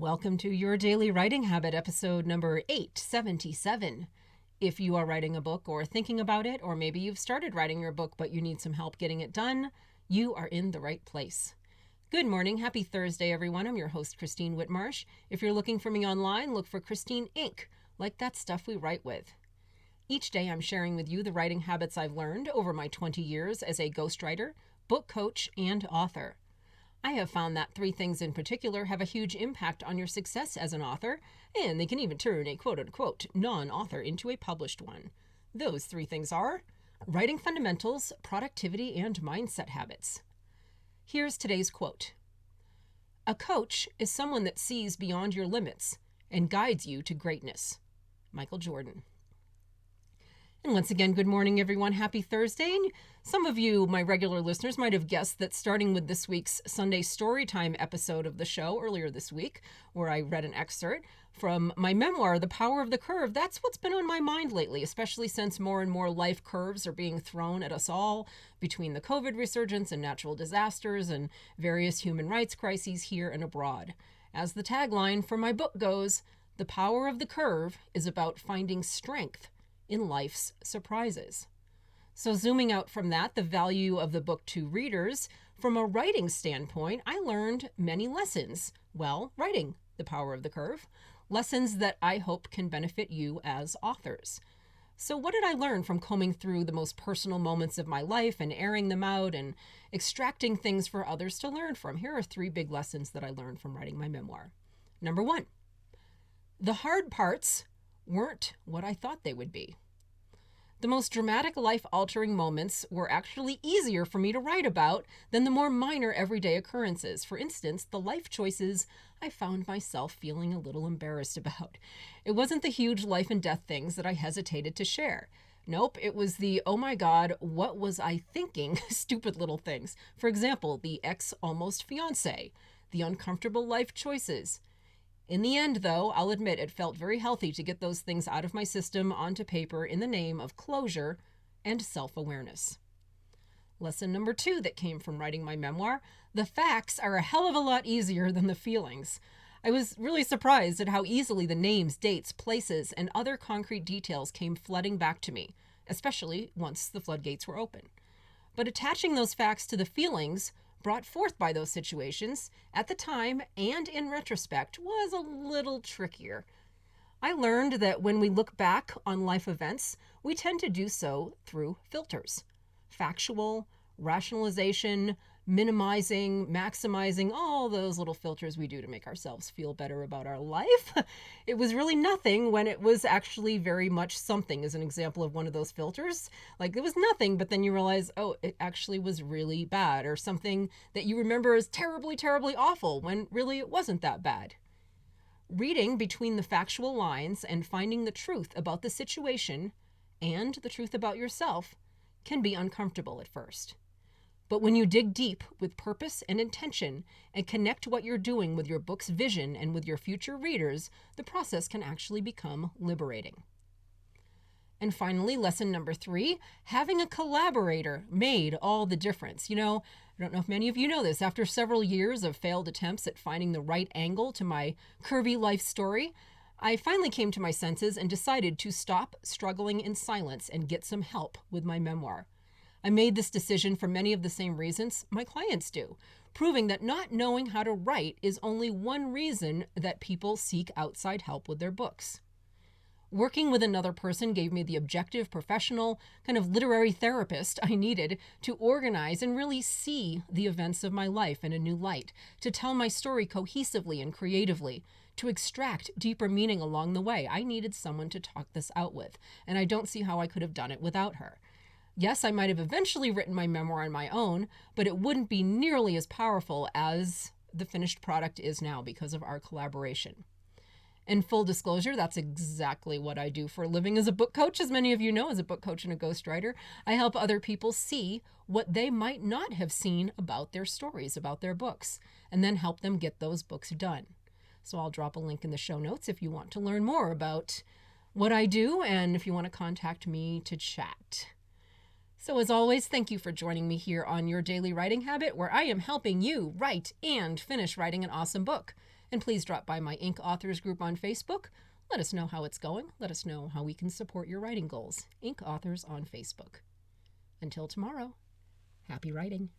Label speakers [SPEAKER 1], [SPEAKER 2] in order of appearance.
[SPEAKER 1] Welcome to Your Daily Writing Habit, episode number 877. If you are writing a book or thinking about it, or maybe you've started writing your book but you need some help getting it done, you are in the right place. Good morning. Happy Thursday, everyone. I'm your host, Christine Whitmarsh. If you're looking for me online, look for Christine Inc., like that stuff we write with. Each day I'm sharing with you the writing habits I've learned over my 20 years as a ghostwriter, book coach, and author. I have found that three things in particular have a huge impact on your success as an author, and they can even turn a quote-unquote non-author into a published one. Those three things are writing fundamentals, productivity, and mindset habits. Here's today's quote. A coach is someone that sees beyond your limits and guides you to greatness. Michael Jordan. And once again, good morning, everyone. Happy Thursday. And some of you, my regular listeners, might have guessed that starting with this week's Sunday Storytime episode of the show earlier this week, where I read an excerpt from my memoir, The Power of the Curve, that's what's been on my mind lately, especially since more and more life curves are being thrown at us all between the COVID resurgence and natural disasters and various human rights crises here and abroad. As the tagline for my book goes, the power of the curve is about finding strength in life's surprises. So zooming out from that, the value of the book to readers, from a writing standpoint, I learned many lessons while writing The Power of the Curve, lessons that I hope can benefit you as authors. So what did I learn from combing through the most personal moments of my life and airing them out and extracting things for others to learn from? Here are three big lessons that I learned from writing my memoir. Number one, the hard parts weren't what I thought they would be. The most dramatic, life-altering moments were actually easier for me to write about than the more minor everyday occurrences. For instance, the life choices I found myself feeling a little embarrassed about. It wasn't the huge life and death things that I hesitated to share. Nope, it was the, oh my God, what was I thinking, stupid little things. For example, the ex-almost fiance, the uncomfortable life choices. In the end, though, I'll admit it felt very healthy to get those things out of my system onto paper in the name of closure and self-awareness. Lesson number two that came from writing my memoir, the facts are a hell of a lot easier than the feelings. I was really surprised at how easily the names, dates, places, and other concrete details came flooding back to me, especially once the floodgates were open. But attaching those facts to the feelings brought forth by those situations at the time and in retrospect was a little trickier. I learned that when we look back on life events, we tend to do so through filters. Factual, rationalization, minimizing, maximizing, all those little filters we do to make ourselves feel better about our life. It was really nothing when it was actually very much something, as an example of one of those filters. Like it was nothing, but then you realize, oh, it actually was really bad, or something that you remember as terribly, terribly awful when really it wasn't that bad. Reading between the factual lines and finding the truth about the situation and the truth about yourself can be uncomfortable at first. But when you dig deep with purpose and intention and connect what you're doing with your book's vision and with your future readers, the process can actually become liberating. And finally, lesson number three, having a collaborator made all the difference. I don't know if many of you know this, after several years of failed attempts at finding the right angle to my curvy life story, I finally came to my senses and decided to stop struggling in silence and get some help with my memoir. I made this decision for many of the same reasons my clients do, proving that not knowing how to write is only one reason that people seek outside help with their books. Working with another person gave me the objective, professional, kind of literary therapist I needed to organize and really see the events of my life in a new light, to tell my story cohesively and creatively, to extract deeper meaning along the way. I needed someone to talk this out with, and I don't see how I could have done it without her. Yes, I might have eventually written my memoir on my own, but it wouldn't be nearly as powerful as the finished product is now because of our collaboration. In full disclosure, that's exactly what I do for a living as a book coach. As many of you know, as a book coach and a ghostwriter, I help other people see what they might not have seen about their stories, about their books, and then help them get those books done. So I'll drop a link in the show notes if you want to learn more about what I do and if you want to contact me to chat. So as always, thank you for joining me here on Your Daily Writing Habit, where I am helping you write and finish writing an awesome book. And please drop by my Ink Authors group on Facebook. Let us know how it's going. Let us know how we can support your writing goals. Ink Authors on Facebook. Until tomorrow, happy writing.